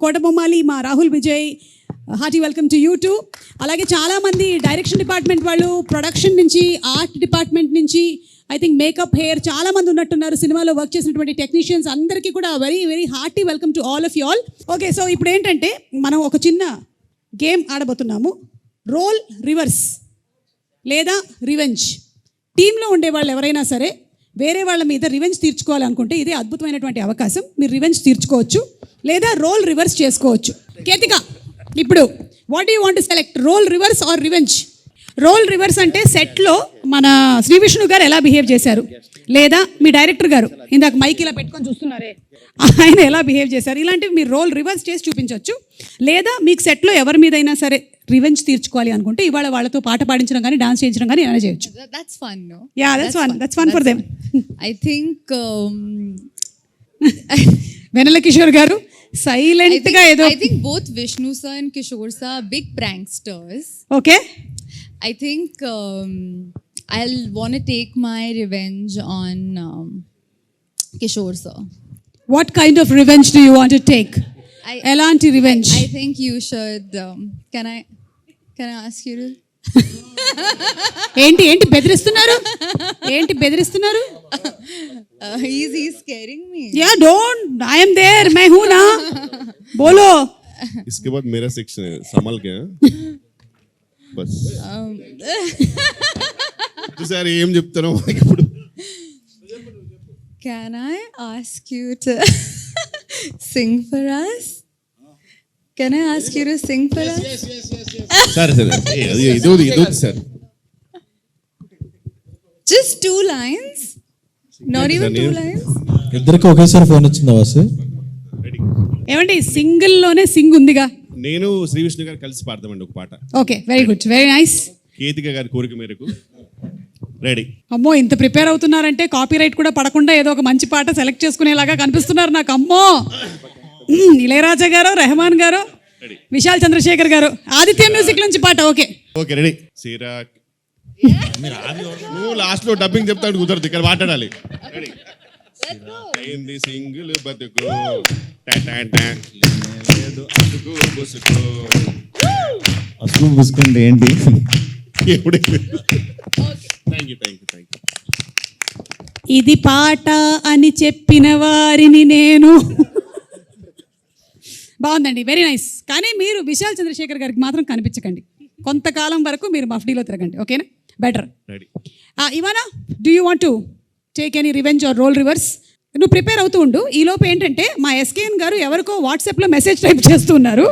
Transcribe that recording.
కోటబొమ్మాలి, మా Rahul Vijay, hearty welcome to you two. అలాగే చాలామంది డైరెక్షన్ డిపార్ట్మెంట్ వాళ్ళు, ప్రొడక్షన్ నుంచి, ఆర్ట్ డిపార్ట్మెంట్ నుంచి, ఐ థింక్ మేకప్, హెయిర్ చాలామంది ఉన్నట్టున్నారు. సినిమాలో వర్క్ చేసినటువంటి టెక్నీషియన్స్ అందరికీ కూడా very very hearty welcome to all of you all. Okay, so ఇప్పుడు ఏంటంటే మనం ఒక చిన్న గేమ్ ఆడబోతున్నాము. రోల్ రివర్స్ లేదా రివెంజ్. టీంలో ఉండేవాళ్ళు ఎవరైనా సరే వేరే వాళ్ళ మీద రివెంజ్ తీర్చుకోవాలనుకుంటే ఇదే అద్భుతమైనటువంటి అవకాశం. మీరు రివెంజ్ తీర్చుకోవచ్చు లేదా రోల్ రివర్స్ చేసుకోవచ్చు. కేతిక, ఇప్పుడు what you want to select, role reverse or revenge? Role reverse అంటే సెట్లో మన శ్రీ విష్ణు గారు ఎలా బిహేవ్ చేశారు, లేదా మీ డైరెక్టర్ గారు ఇందాక మైక్ ఇలా పెట్టుకొని చూస్తున్నారే ఆయన ఎలా బిహేవ్ చేశారు, ఇలాంటివి మీరు రోల్ రివర్స్ చేసి చూపించవచ్చు. లేదా మీకు సెట్లో ఎవరి మీదైనా సరే రివెంజ్ తీర్చుకోవాలి అనుకుంటే ఇవాళ వాళ్ళతో పాట పాడించడం కానీ డాన్స్ చేయించడం కానీ ఏమైనా చేయొచ్చు. That's fun, no? Yeah, that's fun for them. I think వెన్నెల కిషోర్ గారు సైలెంట్ గా ఏదో. I think both Vishnu sir and Kishore sir are big pranksters. Okay. I think I'll want to take my revenge on Kishore sir. What kind of revenge do you want to take? Elanti revenge. I think you should. Can I ask you to? ఏంటి బెదిరిస్తున్నారు? He's scaring me. Yeah, don't. I am there. मैं हूँ ना. बोलो. इसके बाद मेरा section है, संभाल के बस. సార్ ఏం చెప్తాను ఇప్పుడు? Can I ask you to sing for us? Can I ask you to sing for us? సరే ఇది sir. Just 2 lines? Not even 2 lines? ఇద్దరికి ఒకేసారి ఫోన్ వచ్చిందా వాసు? ఏమండి సింగిల్ లోనే సింగ్ ఉందిగా. నేను శ్రీ విష్ణు గారు కలిసి పాడతామండి ఒక పాట. Okay, very good, very nice. Ketika గారి కోరిక మేరకు రెడీ. అమ్మో, ఇంత ప్రిపేర్ అవుతున్నారంటే కాపీ రైట్ కూడా పడకుండా ఏదో ఒక మంచి పాట సెలెక్ట్ చేసుకునేలాగా కనిపిస్తున్నారు నాకు. అమ్మో, ఇళయరాజా గారు, రెహమాన్ గారు, విశాల్ చంద్రశేఖర్ గారు, ఆదిత్య మ్యూజిక్ నుంచి పాట. Okay okay ready. సిరాక్ నువ్వు లాస్ట్ లో డబ్బింగ్ చెప్తాడు, కుదరదు, ఇక్కడ మాట్లాడాలి. రెడీ. అయింది సింగిల్ బతుకు అతుకు బుసుకు. అసలు బుసుకుంటే ఏంటి? ఇది పాట అని చెప్పిన వారిని నేను. బాగుందండి, వెరీ నైస్. కానీ మీరు విశాల్ చంద్రశేఖర్ గారికి మాత్రం కనిపించకండి. కొంతకాలం వరకు మీరు మఫ్డీలో తిరగండి, ఓకేనా? Better. Ivana, do you want to take any revenge or role reverse? నువ్వు ప్రిపేర్ అవుతూ ఉండు. ఈలోపు ఏంటంటే మా ఎస్కేఎన్ గారు ఎవరికో వాట్సాప్లో మెసేజ్ టైప్ చేస్తున్నారు.